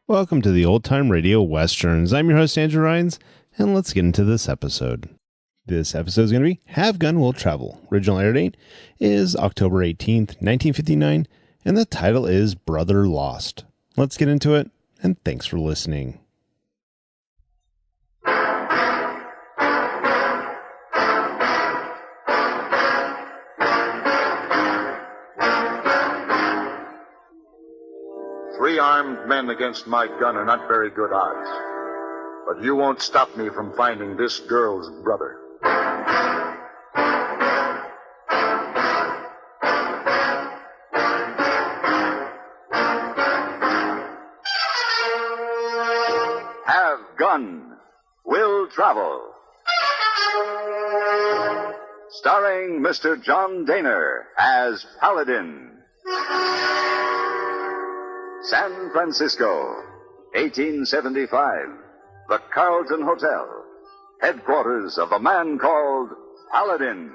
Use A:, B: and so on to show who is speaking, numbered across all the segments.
A: Welcome to the Old Time Radio Westerns. I'm your host, Andrew Rhynes, and let's get into this episode. This episode is going to be Have Gun Will Travel. Original air date is October 18th, 1959, and the title is Brother Lost. Let's get into it, and thanks for listening.
B: Three-armed men against my gun are not very good odds. But you won't stop me from finding this girl's brother. Have Gun Will Travel. Starring Mr. John Dehner as Paladin. San Francisco, 1875. The Carlton Hotel, headquarters of a man called Paladin.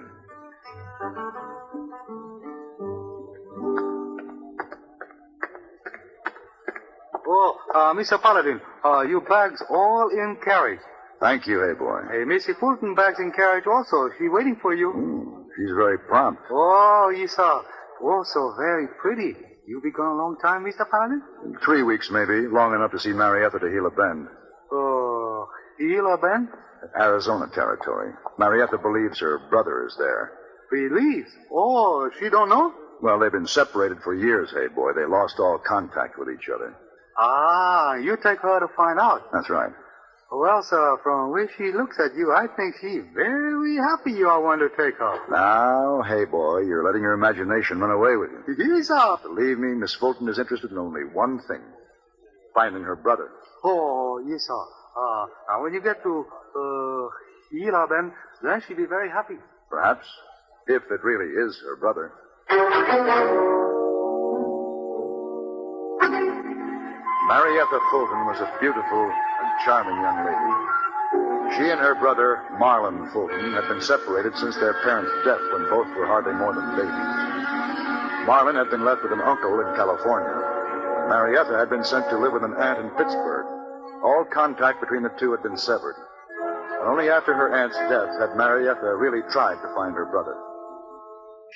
C: Mr. Paladin, your bags all in carriage.
B: Thank you, hey boy.
C: Hey, Missy Fulton bags in carriage also. She's waiting for you.
B: She's very prompt.
C: Oh, yes, sir. Also very pretty. You be gone a long time, Mr. Paladin?
B: 3 weeks, maybe. Long enough to see Marietta to Gila Bend.
C: Oh, Gila Bend?
B: Arizona territory. Marietta believes her brother is there.
C: Believes? Oh, she don't know?
B: Well, they've been separated for years, hey boy. They lost all contact with each other.
C: Ah, you take her to find out.
B: That's right.
C: Well, sir, from the way she looks at you, I think she's very happy you are one to take her.
B: Now, hey boy, you're letting your imagination run away with you.
C: Yes, sir.
B: Believe me, Miss Fulton is interested in only one thing. Finding her brother.
C: Oh, yes, sir. Now when you get to, Gila Bend, then she'll be very happy.
B: Perhaps. If it really is her brother. Marietta Fulton was a beautiful and charming young lady. She and her brother, Marlon Fulton, had been separated since their parents' death when both were hardly more than babies. Marlon had been left with an uncle in California. Marietta had been sent to live with an aunt in Pittsburgh. All contact between the two had been severed. And only after her aunt's death had Marietta really tried to find her brother.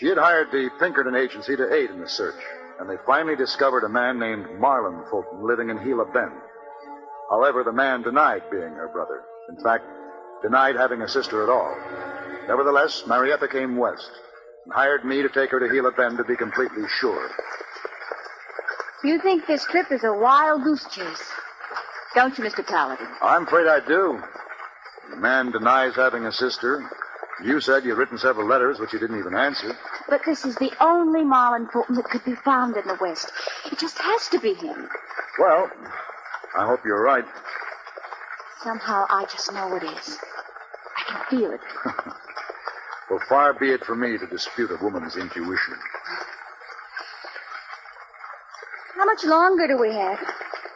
B: She had hired the Pinkerton Agency to aid in the search, and they finally discovered a man named Marlon Fulton living in Gila Bend. However, the man denied being her brother. In fact, denied having a sister at all. Nevertheless, Marietta came west and hired me to take her to Gila Bend to be completely sure.
D: You think this trip is a wild goose chase, don't you, Mr. Paladin?
B: I'm afraid I do. The man denies having a sister. You said you'd written several letters, which you didn't even answer.
D: But this is the only Marlon Fulton that could be found in the West. It just has to be him.
B: Well, I hope you're right.
D: Somehow I just know it is. I can feel it.
B: Well, far be it from me to dispute a woman's intuition.
D: How much longer do we have?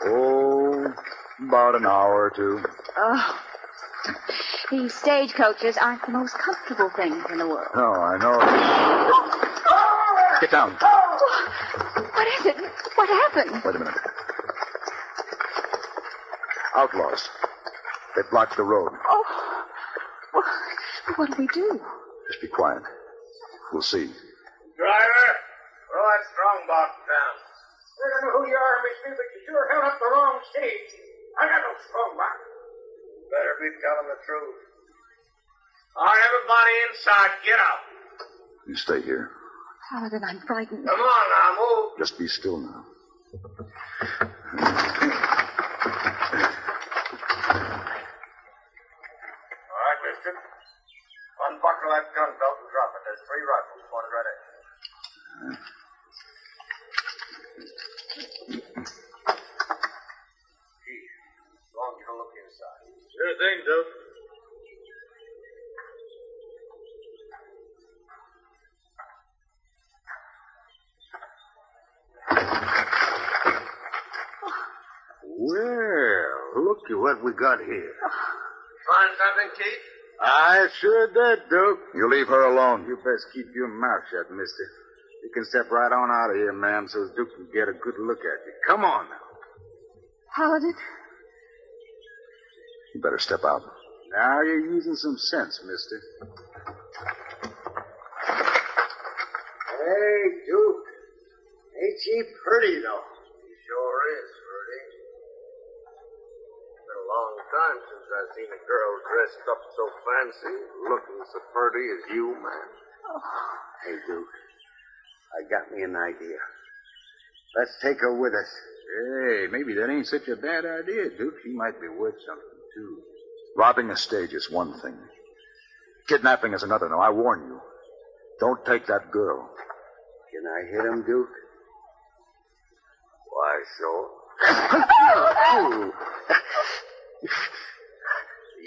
B: Oh, about an hour or two.
D: Oh, these stagecoaches aren't the most comfortable things in the world.
B: No, I know. Get down.
D: What is it? What happened?
B: Wait a minute. Outlaws. They blocked the road.
D: Oh, what do we do?
B: Just be quiet. We'll see.
E: Driver, throw that strong box down. I don't know who you are, mister, but you sure held up the wrong stage. I got no strong box. Better be telling the truth. All right, everybody inside, get out.
B: You stay here.
D: Paladin, I'm frightened.
E: Come on now, move.
B: Just be still now.
E: All right, mister. Unbuckle that gun belt and drop it. There's 3 rifles pointed right at you. Gee, as long as you don't look inside. Sure thing, Duke.
C: Well, look at what we got here.
E: Find something, Keith?
C: I sure did, Duke.
B: You leave her alone.
C: You best keep your mouth shut, mister. You can step right on out of here, ma'am, so Duke can get a good look at you. Come on now.
D: Paladin?
B: You better step out.
C: Now you're using some sense, mister.
E: Hey, Duke. Ain't she pretty, though? She sure is pretty. It's been a long time since I've seen a girl dressed up so fancy, looking so pretty as you, man. Hey, Duke. I got me an idea. Let's take her with us.
C: Hey, maybe that ain't such a bad idea, Duke. She might be worth something, too.
B: Robbing a stage is one thing. Kidnapping is another. Now, I warn you. Don't take that girl.
E: Can I hit him, Duke? Why, sure.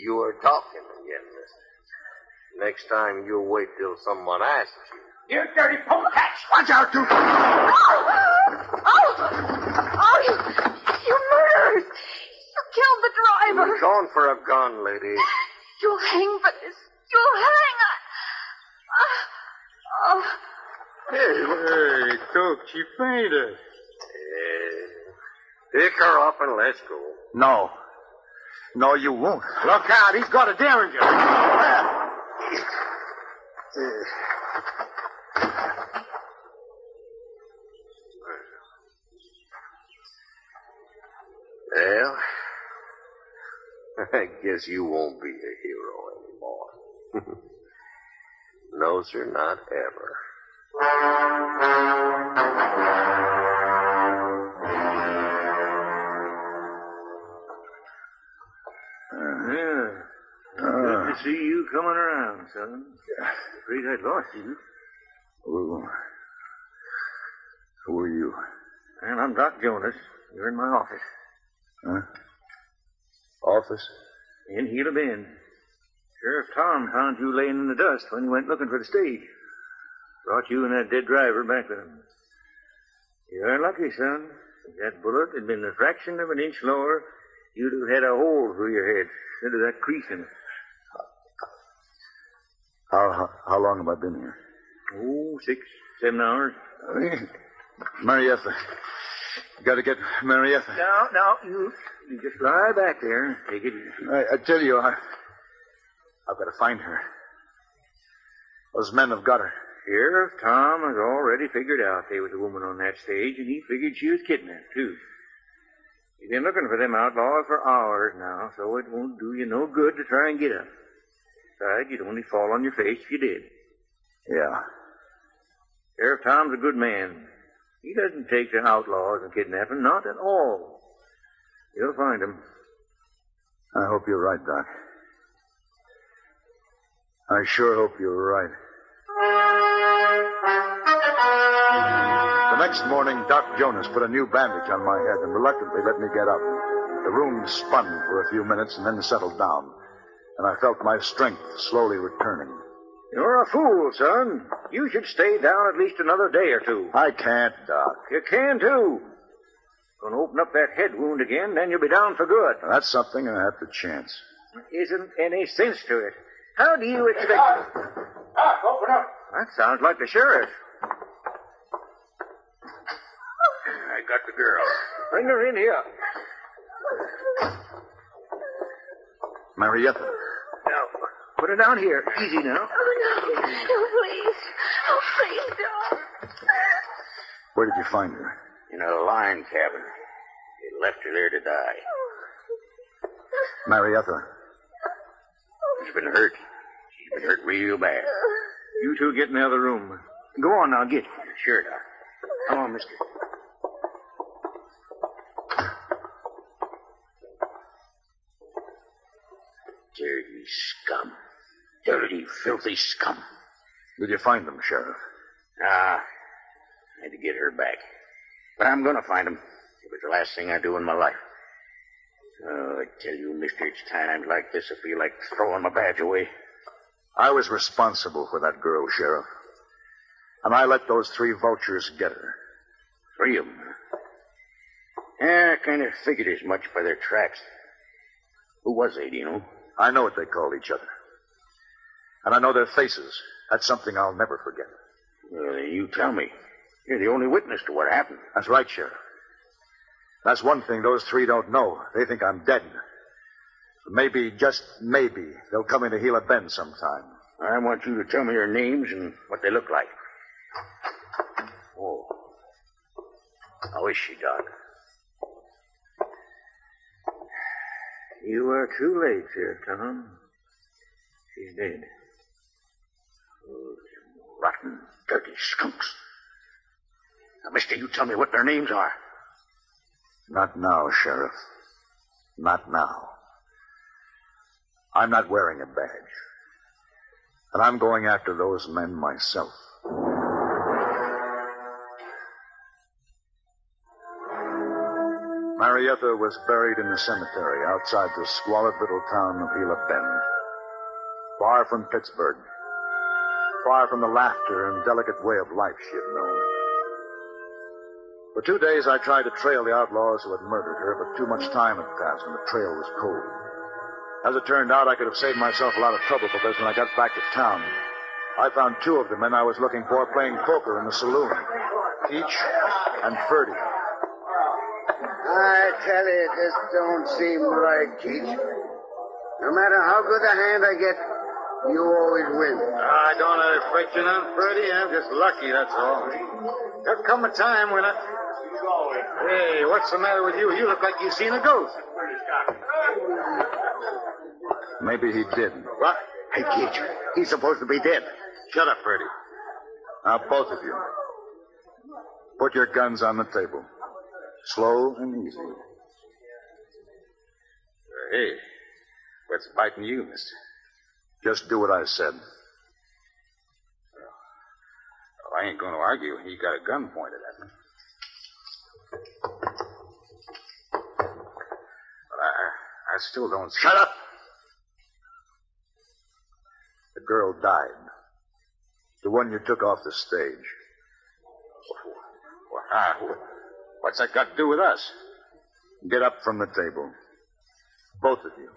E: You were talking again, mister. Next time, you'll wait till someone asks you.
B: You dirty polecat! Watch out, Duke!
D: Oh, you murderers! You killed the driver!
E: You're going for a gun, lady.
D: You'll hang for this. You'll hang.
C: Hey, Duke, she fainted.
E: Pick her up and let's go.
B: No. No, you won't.
C: Look out, he's got a derringer.
E: Well, I guess you won't be a hero anymore. No, sir, not ever.
C: Good to see you coming around, son. Afraid I'd lost you.
B: Who are you?
C: And I'm Doc Jonas. You're in my office.
B: Huh? Office?
C: In Gila Bend. Sheriff Tom found you laying in the dust when he went looking for the stage. Brought you and that dead driver back with him. You're lucky, son. If that bullet had been a fraction of an inch lower, you'd have had a hole through your head instead of that crease in it.
B: How long have I been here?
C: Oh, 6, 7 hours.
B: Marietta. You got to get Marietta.
C: No, you just lie back there. Take it easy.
B: I tell you, I've got to find her. Those men have got her.
C: Sheriff Tom has already figured out there was a woman on that stage, and he figured she was kidnapped, too. He's been looking for them outlaws for hours now, so it won't do you no good to try and get them. Besides, you'd only fall on your face if you did.
B: Yeah.
C: Sheriff Tom's a good man. He doesn't take to outlaws and kidnapping, not at all. You'll find him.
B: I hope you're right, Doc. I sure hope you're right. The next morning, Doc Jonas put a new bandage on my head and reluctantly let me get up. The room spun for a few minutes and then settled down, and I felt my strength slowly returning.
C: You're a fool, son. You should stay down at least another day or two.
B: I can't, Doc.
C: You can, too. Gonna open up that head wound again, then you'll be down for good.
B: Now, that's something I have to chance.
C: There isn't any sense to it. How do you expect...
E: Doc, open up.
C: That sounds like the sheriff.
E: I got the girl.
C: Bring her in here.
B: Marietta.
C: Now, put her down here. Easy now.
D: Oh, no, please. Oh, please don't.
B: Where did you find her?
E: In a line cabin. They left her there to die.
B: Marietta.
E: She's been hurt. She's been hurt real bad.
C: You two get in the other room. Go on now, get.
E: Sure, Doc.
C: Come on, mister.
E: Dirty scum. Dirty, filthy scum.
B: Did you find them, Sheriff?
E: I had to get her back. But I'm going to find him. It was the last thing I do in my life. Oh, I tell you, mister, it's times like this I feel like throwing my badge away.
B: I was responsible for that girl, Sheriff. And I let those 3 vultures get her.
E: 3 of them. Yeah, I kind of figured as much by their tracks. Who was they, do you know?
B: I know what they called each other. And I know their faces. That's something I'll never forget.
E: Well, you tell me. You're the only witness to what happened.
B: That's right, Sheriff. That's one thing those three don't know. They think I'm dead. Maybe, just maybe, they'll come into Gila Bend sometime.
C: I want you to tell me their names and what they look like. Oh. How is she, Doc? You are too late, Sir Tom. She's dead. Those rotten, dirty skunks. Now, mister, you tell me what their names are.
B: Not now, Sheriff. Not now. I'm not wearing a badge. And I'm going after those men myself. Marietta was buried in the cemetery outside the squalid little town of Gila Bend. Far from Pittsburgh. Far from the laughter and delicate way of life she had known. For 2 days I tried to trail the outlaws who had murdered her, but too much time had passed and the trail was cold. As it turned out, I could have saved myself a lot of trouble because when I got back to town, I found 2 of the men I was looking for playing poker in the saloon. Keach and Ferdy.
F: I tell you, it just don't seem right, Keach. No matter how good a hand I get, you always win.
C: I don't have affection on Freddie. I'm just lucky, that's all. There'll come a time when I... Hey, what's the matter with you? You look like you've seen a ghost.
B: Maybe he did.
C: What? Hey, Keach, he's supposed to be dead. Shut up, Freddie.
B: Now, both of you, put your guns on the table. Slow and easy.
C: Hey, what's biting you, mister?
B: Just do what I said.
C: Well, I ain't going to argue. He got a gun pointed at me. But I still don't...
B: Shut up! The girl died. The one you took off the stage.
C: Well, what's that got to do with us?
B: Get up from the table. Both of you.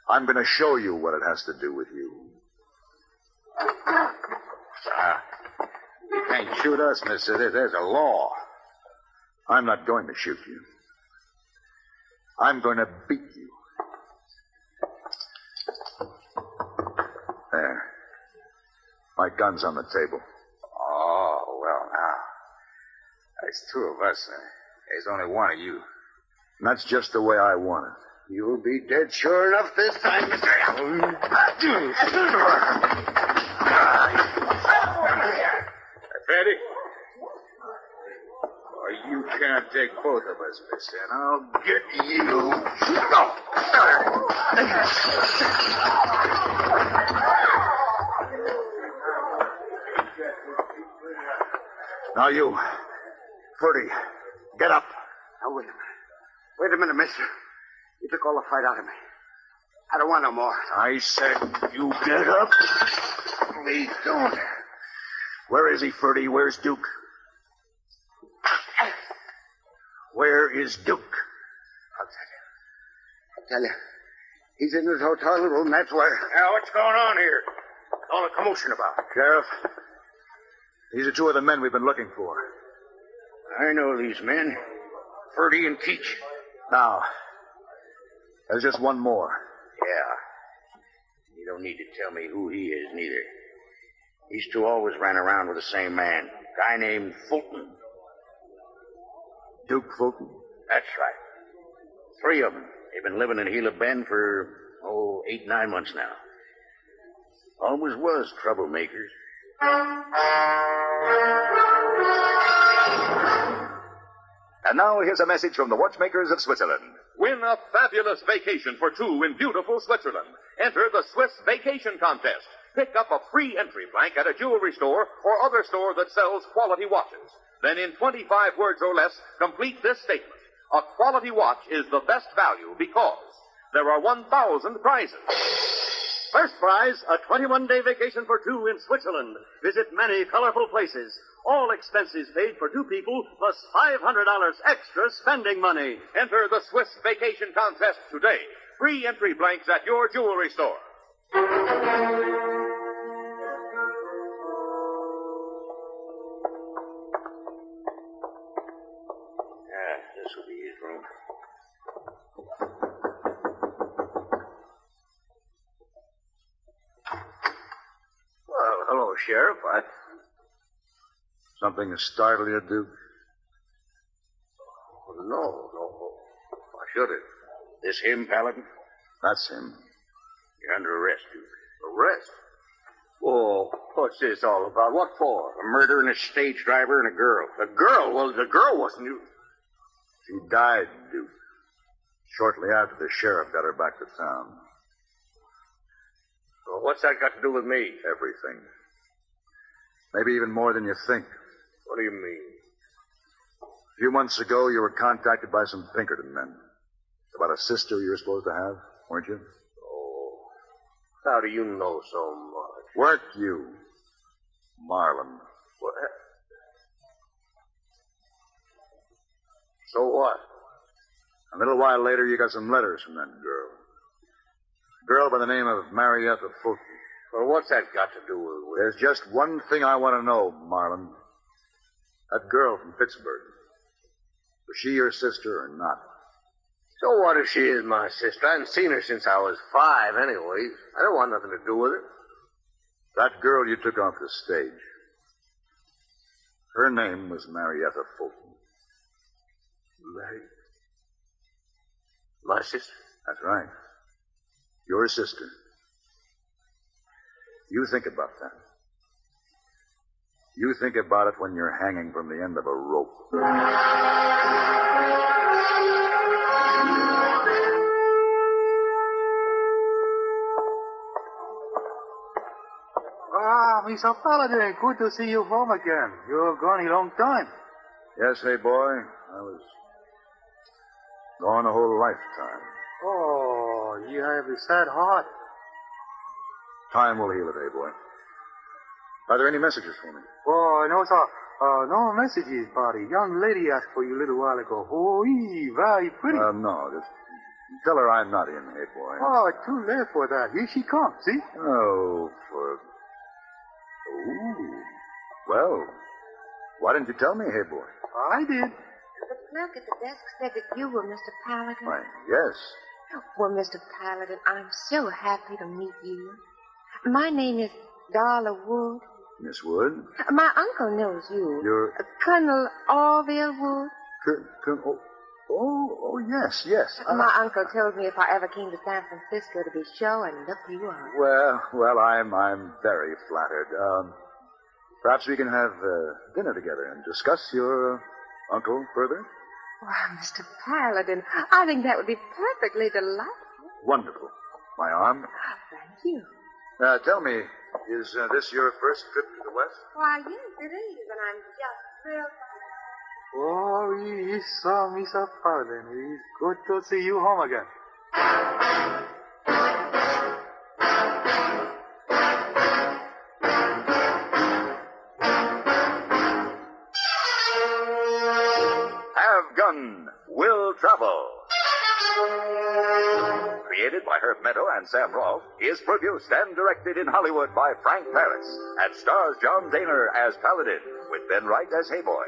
B: I'm going to show you what it has to do with you.
C: You can't shoot us, mister. There's a law.
B: I'm not going to shoot you. I'm going to beat you. There. My gun's on the table.
C: Oh, well, now. There's 2 of us. There's only one of you.
B: And that's just the way I want it.
F: You'll be dead sure enough this time, Mr.
C: Freddie? Oh, you can't take both of us, mister, and I'll get you.
B: Now you, Ferdy, get up.
F: Now, wait a minute, mister. You took all the fight out of me. I don't want no more.
B: I said you get up.
F: Please don't.
B: Where is he, Ferdy? Where's Duke? Where is Duke?
F: I'll tell you. He's in his hotel room, that's where.
C: Now, what's going on here? All the commotion about?
B: Sheriff, these are 2 of the men we've been looking for.
C: I know these men. Ferdy and Keach.
B: Now, there's just one more.
C: Yeah. You don't need to tell me who he is, neither. These 2 always ran around with the same man. A guy named Fulton.
B: Duke Fulton?
C: That's right. 3 of them. They've been living in Gila Bend for, 8, 9 months now. Always was troublemakers.
G: And now here's a message from the watchmakers of Switzerland.
H: Win a fabulous vacation for 2 in beautiful Switzerland. Enter the Swiss Vacation Contest. Pick up a free entry blank at a jewelry store or other store that sells quality watches. Then in 25 words or less, complete this statement. A quality watch is the best value because there are 1,000 prizes. First prize, a 21-day vacation for 2 in Switzerland. Visit many colorful places. All expenses paid for 2 people, plus $500 extra spending money. Enter the Swiss Vacation Contest today. Free entry blanks at your jewelry store.
E: Sheriff.
B: Something has startled you, Duke?
E: Oh, no. Why should it? This him, Paladin?
B: That's him.
E: You're under arrest, Duke. Arrest? Oh, what's this all about? What for? A murder and a stage driver and a girl. The girl? Well, the girl wasn't you.
B: She died, Duke. Shortly after the sheriff got her back to town.
E: Well, what's that got to do with me?
B: Everything. Maybe even more than you think.
E: What do you mean?
B: A few months ago, you were contacted by some Pinkerton men. About a sister you were supposed to have, weren't you?
E: Oh, how do you know so much?
B: Weren't you, Marlin?
E: What? So what?
B: A little while later, you got some letters from that girl. A girl by the name of Marietta Fulton.
E: Well, what's that got to do with it?
B: There's just one thing I want to know, Marlin. That girl from Pittsburgh. Was she your sister or not?
E: So what if she is my sister? I haven't seen her since I was 5 anyway. I don't want nothing to do with her.
B: That girl you took off the stage. Her name was Marietta Fulton.
E: Mary? My sister?
B: That's right. Your sister. You think about that. You think about it when you're hanging from the end of a rope.
I: Mr. Paladin, good to see you home again. You're gone a long time.
B: Yes, hey, boy. I was gone a whole lifetime.
I: Oh, you have a sad heart.
B: Time will heal it, hey, boy. Are there any messages for me?
I: Oh, no, sir. No messages, but a young lady asked for you a little while ago. Oh, very pretty.
B: No, just tell her I'm not in, hey, boy.
I: Oh, too late for that. Here she comes, see?
B: Oh, Ooh. Well, why didn't you tell me, hey, boy?
I: I did.
D: The clerk at the desk said that you were Mr. Paladin.
B: Why, yes.
D: Well, Mr. Paladin, I'm so happy to meet you. My name is Darla Wood.
B: Miss Wood?
D: My uncle knows you.
B: You're...
D: Colonel Orville Wood.
B: Oh, yes.
D: My uncle told me if I ever came to San Francisco to be sure and look you up.
B: Well, I'm very flattered. Perhaps we can have dinner together and discuss your uncle further?
D: Why, Mr. Paladin, I think that would be perfectly delightful.
B: Wonderful. My arm?
D: Thank you.
B: Tell me, is this your first trip to the West?
D: Why, yes, it is, and I'm just thrilled.
I: Oh, yes, Mr. Paladin. It's good to see you home again.
G: Have Gun Will Travel. Created by Herb Meadow and Sam Rolfe, is produced and directed in Hollywood by Frank Paris, and stars John Daner as Paladin, with Ben Wright as Hayboy.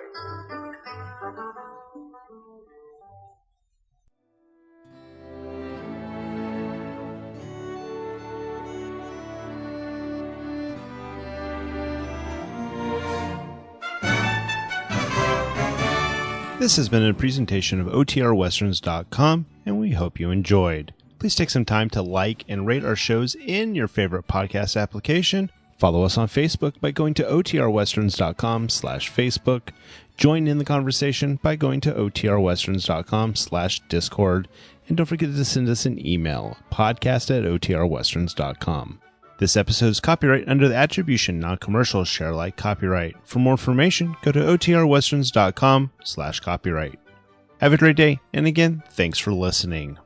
A: This has been a presentation of OTRWesterns.com, and we hope you enjoyed. Please take some time to like and rate our shows in your favorite podcast application. Follow us on Facebook by going to OTRWesterns.com/Facebook. Join in the conversation by going to OTRWesterns.com/Discord. And don't forget to send us an email, podcast@OTRWesterns.com. This episode is copyright under the Attribution Non-Commercial Share Alike copyright. For more information, go to OTRWesterns.com/copyright. Have a great day, and again, thanks for listening.